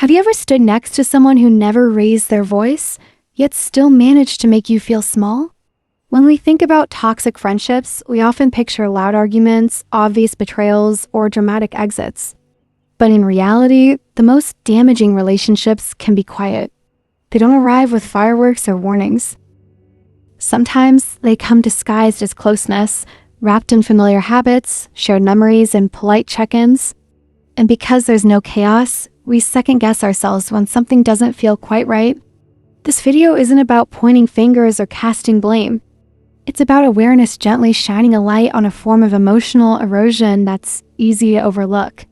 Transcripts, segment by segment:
Have you ever stood next to someone who never raised their voice, yet still managed to make you feel small? When we think about toxic friendships, we often picture loud arguments, obvious betrayals, or dramatic exits. But in reality, the most damaging relationships can be quiet. They don't arrive with fireworks or warnings. Sometimes they come disguised as closeness, wrapped in familiar habits, shared memories, and polite check-ins. And because there's no chaos, we second-guess ourselves when something doesn't feel quite right. This video isn't about pointing fingers or casting blame. It's about awareness gently shining a light on a form of emotional erosion that's easy to overlook.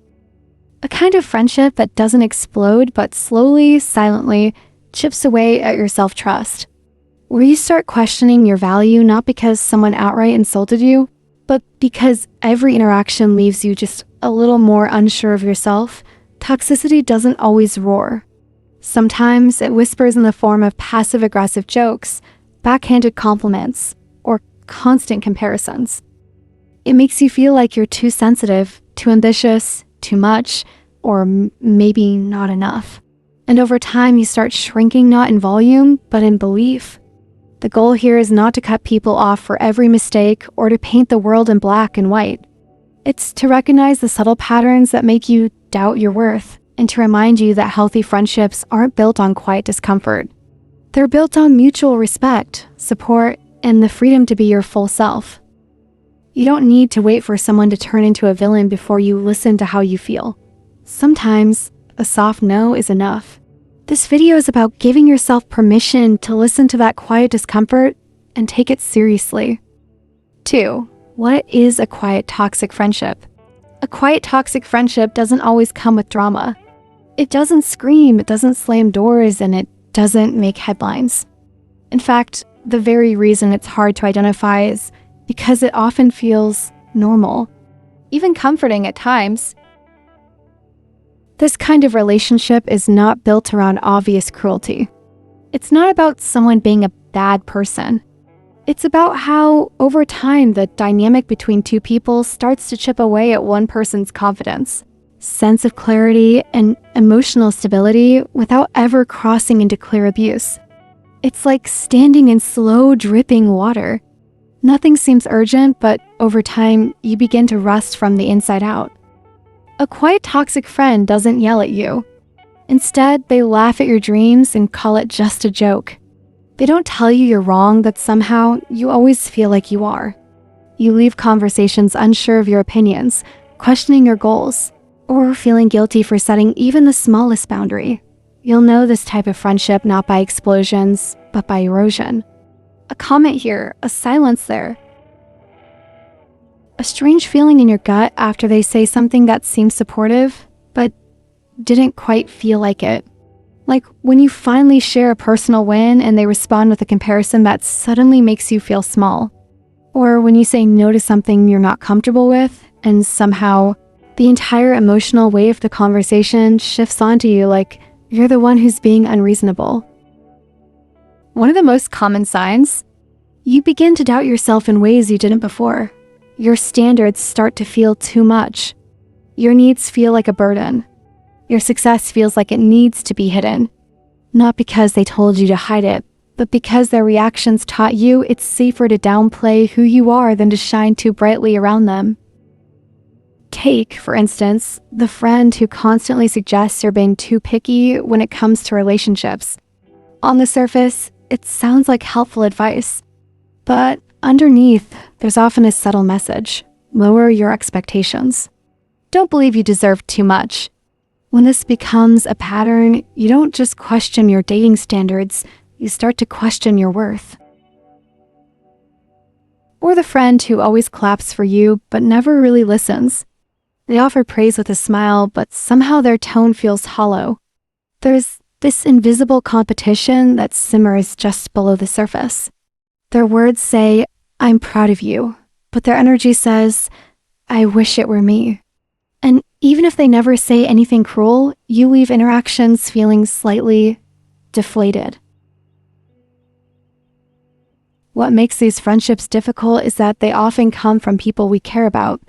A kind of friendship that doesn't explode, but slowly, silently, chips away at your self-trust. Where you start questioning your value not because someone outright insulted you, but because every interaction leaves you just a little more unsure of yourself. Toxicity doesn't always roar. Sometimes it whispers in the form of passive-aggressive jokes, backhanded compliments, or constant comparisons. It makes you feel like you're too sensitive, too ambitious, too much, or maybe not enough. And over time, you start shrinking not in volume, but in belief. The goal here is not to cut people off for every mistake or to paint the world in black and white. It's to recognize the subtle patterns that make you doubt your worth and to remind you that healthy friendships aren't built on quiet discomfort. They're built on mutual respect, support, and the freedom to be your full self. You don't need to wait for someone to turn into a villain before you listen to how you feel. Sometimes a soft no is enough. This video is about giving yourself permission to listen to that quiet discomfort and take it seriously. 2. What is a quiet toxic friendship? A quiet toxic friendship doesn't always come with drama. It doesn't scream, it doesn't slam doors, and it doesn't make headlines. In fact, the very reason it's hard to identify is because it often feels normal, even comforting at times. This kind of relationship is not built around obvious cruelty. It's not about someone being a bad person. It's about how, over time, the dynamic between two people starts to chip away at one person's confidence, sense of clarity, and emotional stability without ever crossing into clear abuse. It's like standing in slow, dripping water. Nothing seems urgent, but over time, you begin to rust from the inside out. A quiet toxic friend doesn't yell at you. Instead, they laugh at your dreams and call it just a joke. They don't tell you you're wrong, that somehow you always feel like you are. You leave conversations unsure of your opinions, questioning your goals, or feeling guilty for setting even the smallest boundary. You'll know this type of friendship not by explosions, but by erosion. A comment here, a silence there. A strange feeling in your gut after they say something that seems supportive, but didn't quite feel like it. Like when you finally share a personal win and they respond with a comparison that suddenly makes you feel small. Or when you say no to something you're not comfortable with, and somehow the entire emotional weight of the conversation shifts onto you like you're the one who's being unreasonable. One of the most common signs, you begin to doubt yourself in ways you didn't before. Your standards start to feel too much. Your needs feel like a burden. Your success feels like it needs to be hidden. Not because they told you to hide it, but because their reactions taught you it's safer to downplay who you are than to shine too brightly around them. Take, for instance, the friend who constantly suggests you're being too picky when it comes to relationships. On the surface, it sounds like helpful advice, but underneath, there's often a subtle message. Lower your expectations. Don't believe you deserve too much. When this becomes a pattern, you don't just question your dating standards, you start to question your worth. Or the friend who always claps for you but never really listens. They offer praise with a smile, but somehow their tone feels hollow. There's this invisible competition that simmers just below the surface. Their words say, "I'm proud of you," but their energy says, "I wish it were me." And even if they never say anything cruel, you leave interactions feeling slightly deflated. What makes these friendships difficult is that they often come from people we care about,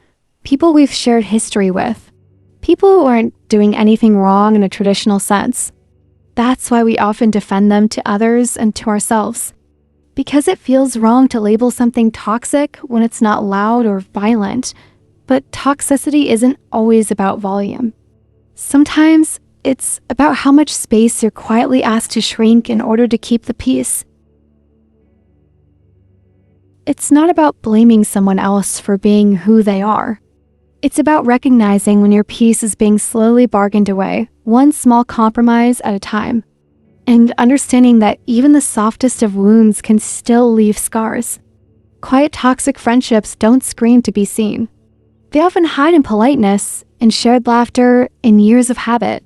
people we've shared history with, people who aren't doing anything wrong in a traditional sense. That's why we often defend them to others and to ourselves. Because it feels wrong to label something toxic when it's not loud or violent. But toxicity isn't always about volume. Sometimes it's about how much space you're quietly asked to shrink in order to keep the peace. It's not about blaming someone else for being who they are. It's about recognizing when your peace is being slowly bargained away, one small compromise at a time, and understanding that even the softest of wounds can still leave scars. Quiet toxic friendships don't scream to be seen. They often hide in politeness, in shared laughter, in years of habit.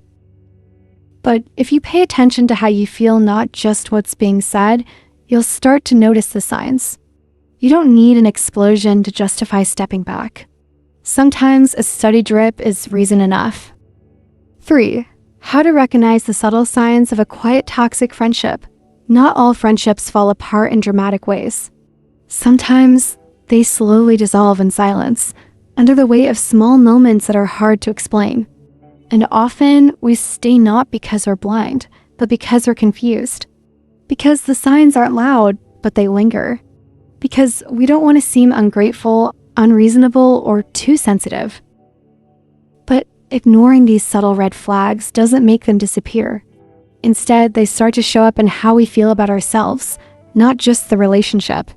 But if you pay attention to how you feel, not just what's being said, you'll start to notice the signs. You don't need an explosion to justify stepping back. Sometimes a steady drip is reason enough. 3. How to recognize the subtle signs of a quiet toxic friendship. Not all friendships fall apart in dramatic ways. Sometimes they slowly dissolve in silence, under the weight of small moments that are hard to explain. And often we stay not because we're blind, but because we're confused. Because the signs aren't loud, but they linger. Because we don't want to seem ungrateful, unreasonable, or too sensitive. But ignoring these subtle red flags doesn't make them disappear. Instead, they start to show up in how we feel about ourselves, not just the relationship.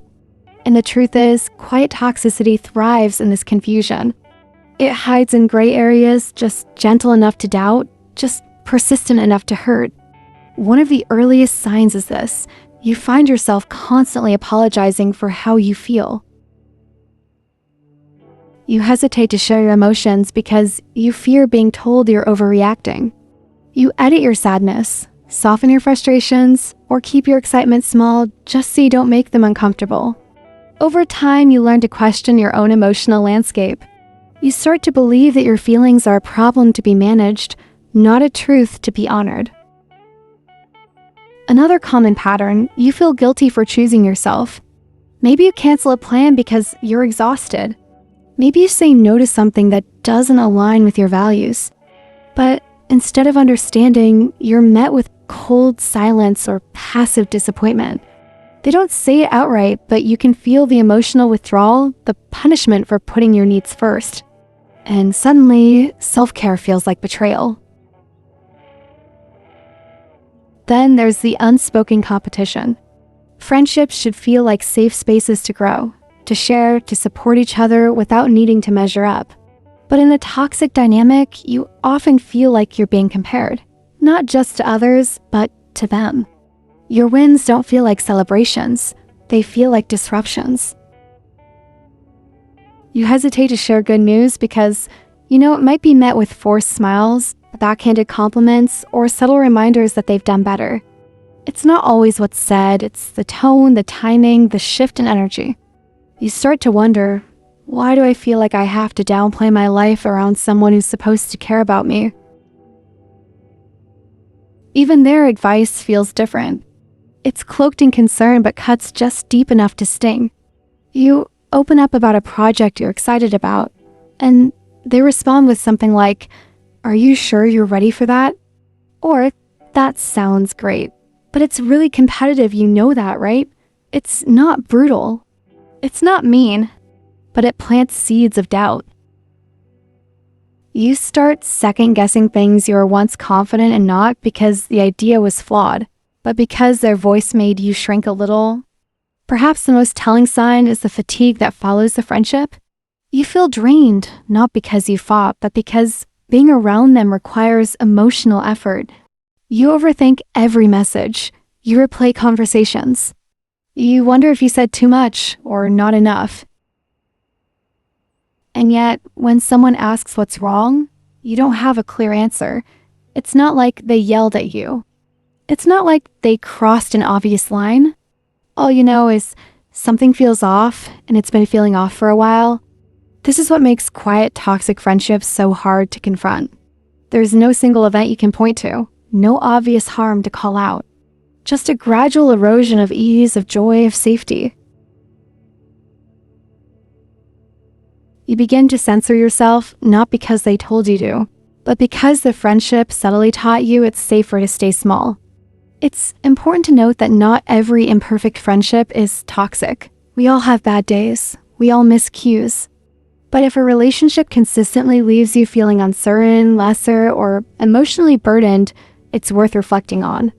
And the truth is, quiet toxicity thrives in this confusion. It hides in gray areas, just gentle enough to doubt, just persistent enough to hurt. One of the earliest signs is this: you find yourself constantly apologizing for how you feel. You hesitate to share your emotions because you fear being told you're overreacting. You edit your sadness, soften your frustrations, or keep your excitement small just so you don't make them uncomfortable. Over time, you learn to question your own emotional landscape. You start to believe that your feelings are a problem to be managed, not a truth to be honored. Another common pattern, you feel guilty for choosing yourself. Maybe you cancel a plan because you're exhausted. Maybe you say no to something that doesn't align with your values. But instead of understanding, you're met with cold silence or passive disappointment. They don't say it outright, but you can feel the emotional withdrawal, the punishment for putting your needs first. And suddenly, self-care feels like betrayal. Then there's the unspoken competition. Friendships should feel like safe spaces to grow, to share, to support each other without needing to measure up. But in a toxic dynamic, you often feel like you're being compared, not just to others, but to them. Your wins don't feel like celebrations, they feel like disruptions. You hesitate to share good news because, it might be met with forced smiles, backhanded compliments, or subtle reminders that they've done better. It's not always what's said, it's the tone, the timing, the shift in energy. You start to wonder, why do I feel like I have to downplay my life around someone who's supposed to care about me? Even their advice feels different. It's cloaked in concern but cuts just deep enough to sting. You open up about a project you're excited about, and they respond with something like, "Are you sure you're ready for that?" Or, "That sounds great, but it's really competitive, you know that, right?" It's not brutal. It's not mean, but it plants seeds of doubt. You start second-guessing things you were once confident in, not because the idea was flawed, but because their voice made you shrink a little. Perhaps the most telling sign is the fatigue that follows the friendship. You feel drained, not because you fought, but because being around them requires emotional effort. You overthink every message. You replay conversations. You wonder if you said too much or not enough. And yet, when someone asks what's wrong, you don't have a clear answer. It's not like they yelled at you. It's not like they crossed an obvious line. All you know is something feels off, and it's been feeling off for a while. This is what makes quiet, toxic friendships so hard to confront. There's no single event you can point to, no obvious harm to call out. Just a gradual erosion of ease, of joy, of safety. You begin to censor yourself, not because they told you to, But because the friendship subtly taught you it's safer to stay small. It's important to note that not every imperfect friendship is toxic. We all have bad days. We all miss cues. But if a relationship consistently leaves you feeling uncertain, lesser, or emotionally burdened, it's worth reflecting on.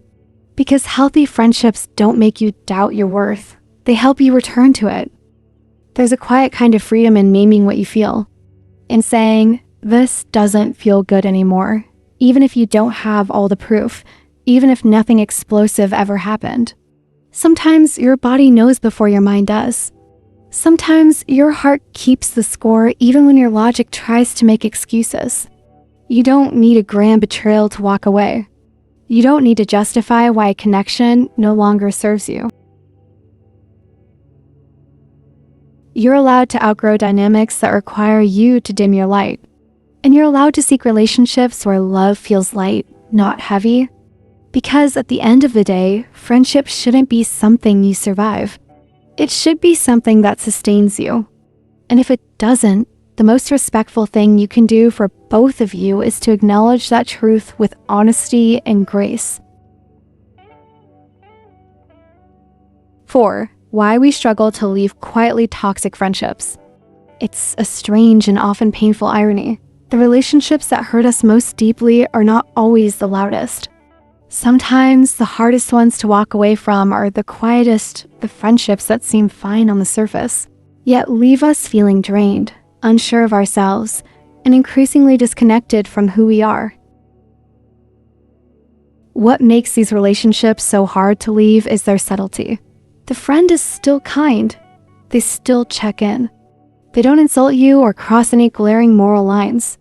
Because healthy friendships don't make you doubt your worth. They help you return to it. There's a quiet kind of freedom in naming what you feel. In saying, this doesn't feel good anymore, even if you don't have all the proof, even if nothing explosive ever happened. Sometimes your body knows before your mind does. Sometimes your heart keeps the score even when your logic tries to make excuses. You don't need a grand betrayal to walk away. You don't need to justify why a connection no longer serves you. You're allowed to outgrow dynamics that require you to dim your light. And you're allowed to seek relationships where love feels light, not heavy. Because at the end of the day, friendship shouldn't be something you survive. It should be something that sustains you. And if it doesn't, the most respectful thing you can do for both of you is to acknowledge that truth with honesty and grace. 4. Why we struggle to leave quietly toxic friendships. It's a strange and often painful irony. The relationships that hurt us most deeply are not always the loudest. Sometimes the hardest ones to walk away from are the quietest, the friendships that seem fine on the surface, yet leave us feeling drained, unsure of ourselves, and increasingly disconnected from who we are. What makes these relationships so hard to leave is their subtlety. The friend is still kind. They still check in. They don't insult you or cross any glaring moral lines.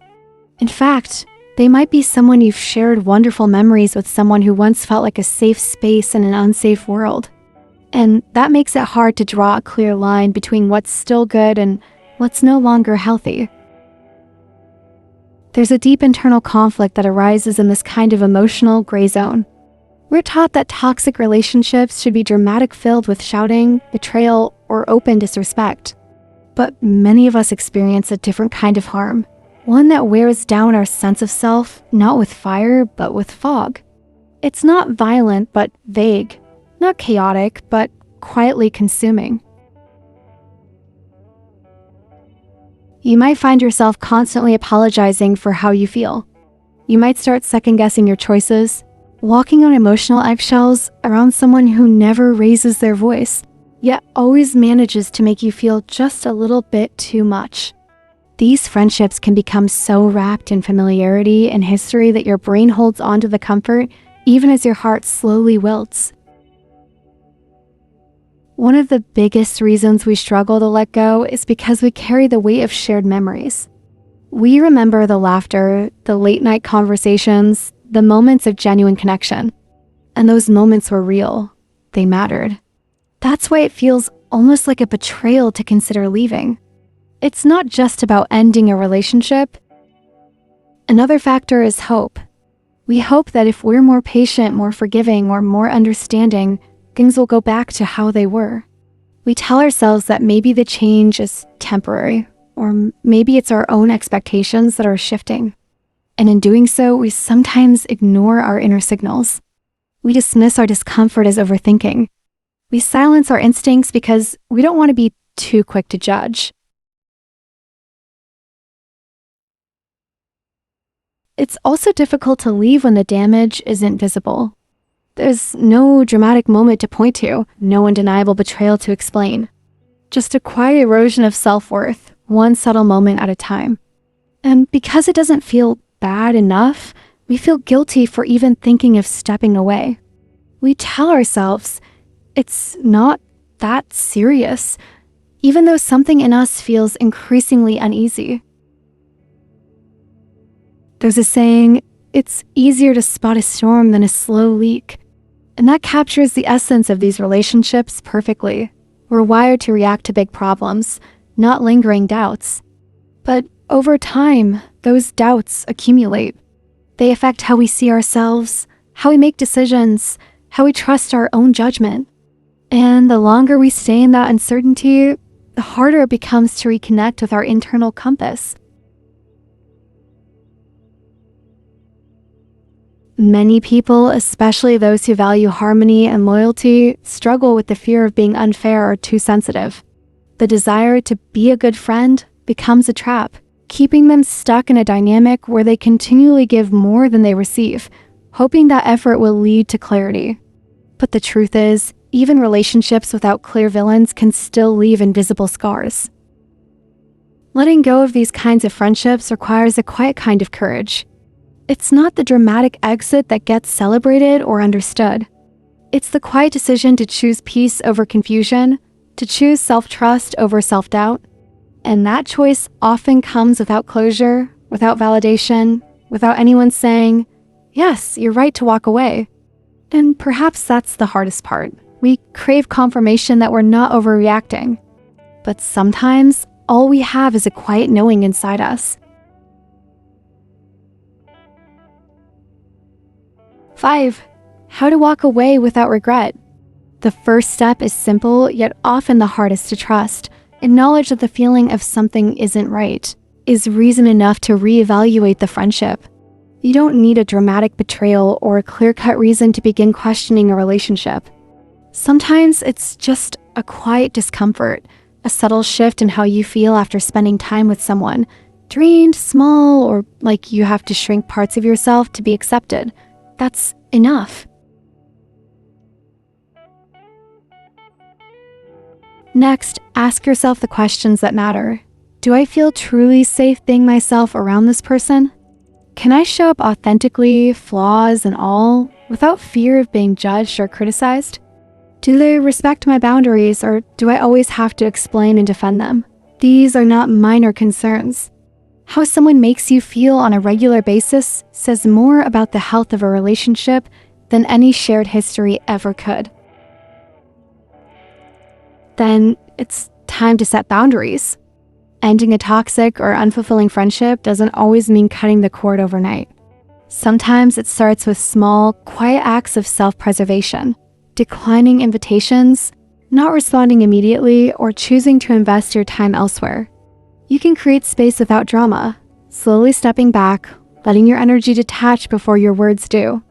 In fact, they might be someone you've shared wonderful memories with, someone who once felt like a safe space in an unsafe world. And that makes it hard to draw a clear line between what's still good and what's no longer healthy. There's a deep internal conflict that arises in this kind of emotional gray zone. We're taught that toxic relationships should be dramatic, filled with shouting, betrayal, or open disrespect. But many of us experience a different kind of harm. One that wears down our sense of self, not with fire, but with fog. It's not violent, but vague. Not chaotic, but quietly consuming. You might find yourself constantly apologizing for how you feel. You might start second-guessing your choices, walking on emotional eggshells around someone who never raises their voice, yet always manages to make you feel just a little bit too much. These friendships can become so wrapped in familiarity and history that your brain holds onto the comfort even as your heart slowly wilts. One of the biggest reasons we struggle to let go is because we carry the weight of shared memories. We remember the laughter, the late-night conversations, the moments of genuine connection. And those moments were real. They mattered. That's why it feels almost like a betrayal to consider leaving. It's not just about ending a relationship. Another factor is hope. We hope that if we're more patient, more forgiving, or more understanding, things will go back to how they were. We tell ourselves that maybe the change is temporary, or maybe it's our own expectations that are shifting. And in doing so, we sometimes ignore our inner signals. We dismiss our discomfort as overthinking. We silence our instincts because we don't want to be too quick to judge. It's also difficult to leave when the damage isn't visible. There's no dramatic moment to point to, no undeniable betrayal to explain. Just a quiet erosion of self-worth, one subtle moment at a time. And because it doesn't feel bad enough, we feel guilty for even thinking of stepping away. We tell ourselves, it's not that serious, even though something in us feels increasingly uneasy. There's a saying, it's easier to spot a storm than a slow leak. And that captures the essence of these relationships perfectly. We're wired to react to big problems, not lingering doubts. But over time, those doubts accumulate. They affect how we see ourselves, how we make decisions, how we trust our own judgment. And the longer we stay in that uncertainty, the harder it becomes to reconnect with our internal compass. Many people, especially those who value harmony and loyalty, struggle with the fear of being unfair or too sensitive. The desire to be a good friend becomes a trap, keeping them stuck in a dynamic where they continually give more than they receive, hoping that effort will lead to clarity. But the truth is, even relationships without clear villains can still leave invisible scars. Letting go of these kinds of friendships requires a quiet kind of courage. It's not the dramatic exit that gets celebrated or understood. It's the quiet decision to choose peace over confusion, to choose self-trust over self-doubt. And that choice often comes without closure, without validation, without anyone saying, yes, you're right to walk away. And perhaps that's the hardest part. We crave confirmation that we're not overreacting. But sometimes, all we have is a quiet knowing inside us. 5. How to walk away without regret. The first step is simple, yet often the hardest to trust. Acknowledge that the feeling of something isn't right is reason enough to reevaluate the friendship. You don't need a dramatic betrayal or a clear-cut reason to begin questioning a relationship. Sometimes it's just a quiet discomfort, a subtle shift in how you feel after spending time with someone, drained, small, or like you have to shrink parts of yourself to be accepted. That's enough. Next, ask yourself the questions that matter. Do I feel truly safe being myself around this person? Can I show up authentically, flaws and all, without fear of being judged or criticized? Do they respect my boundaries, or do I always have to explain and defend them? These are not minor concerns. How someone makes you feel on a regular basis says more about the health of a relationship than any shared history ever could. Then it's time to set boundaries. Ending a toxic or unfulfilling friendship doesn't always mean cutting the cord overnight. Sometimes it starts with small, quiet acts of self-preservation, declining invitations, not responding immediately, or choosing to invest your time elsewhere. You can create space without drama, slowly stepping back, letting your energy detach before your words do.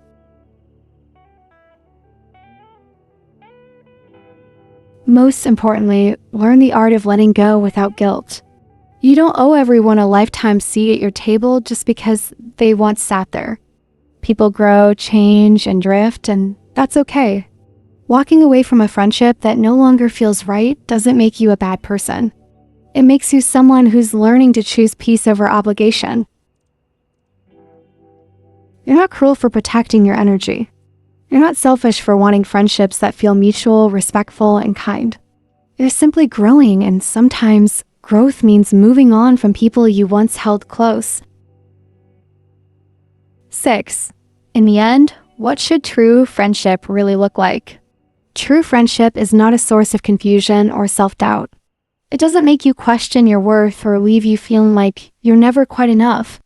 Most importantly, learn the art of letting go without guilt. You don't owe everyone a lifetime seat at your table just because they once sat there. People grow, change, and drift, and that's okay. Walking away from a friendship that no longer feels right doesn't make you a bad person. It makes you someone who's learning to choose peace over obligation. You're not cruel for protecting your energy. You're not selfish for wanting friendships that feel mutual, respectful, and kind. You're simply growing, and sometimes growth means moving on from people you once held close. 6. In the end, what should true friendship really look like? True friendship is not a source of confusion or self-doubt. It doesn't make you question your worth or leave you feeling like you're never quite enough.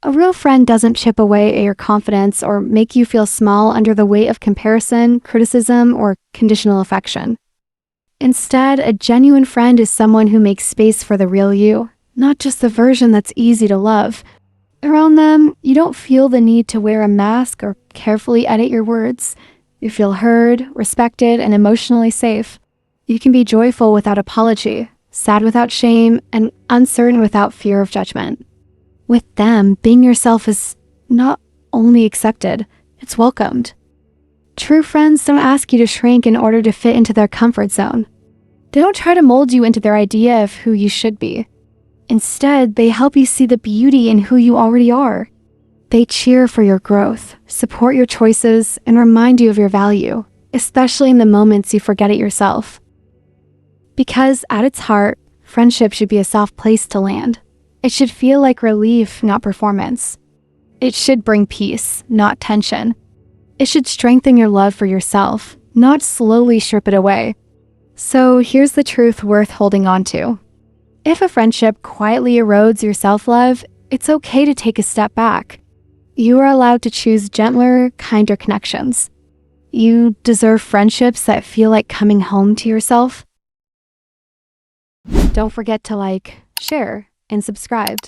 A real friend doesn't chip away at your confidence or make you feel small under the weight of comparison, criticism, or conditional affection. Instead, a genuine friend is someone who makes space for the real you, not just the version that's easy to love. Around them, you don't feel the need to wear a mask or carefully edit your words. You feel heard, respected, and emotionally safe. You can be joyful without apology, sad without shame, and uncertain without fear of judgment. With them, being yourself is not only accepted, it's welcomed. True friends don't ask you to shrink in order to fit into their comfort zone. They don't try to mold you into their idea of who you should be. Instead, they help you see the beauty in who you already are. They cheer for your growth, support your choices, and remind you of your value, especially in the moments you forget it yourself. Because at its heart, friendship should be a soft place to land. It should feel like relief, not performance. It should bring peace, not tension. It should strengthen your love for yourself, not slowly strip it away. So here's the truth worth holding on to. If a friendship quietly erodes your self-love, it's okay to take a step back. You are allowed to choose gentler, kinder connections. You deserve friendships that feel like coming home to yourself. Don't forget to like, share, and subscribe.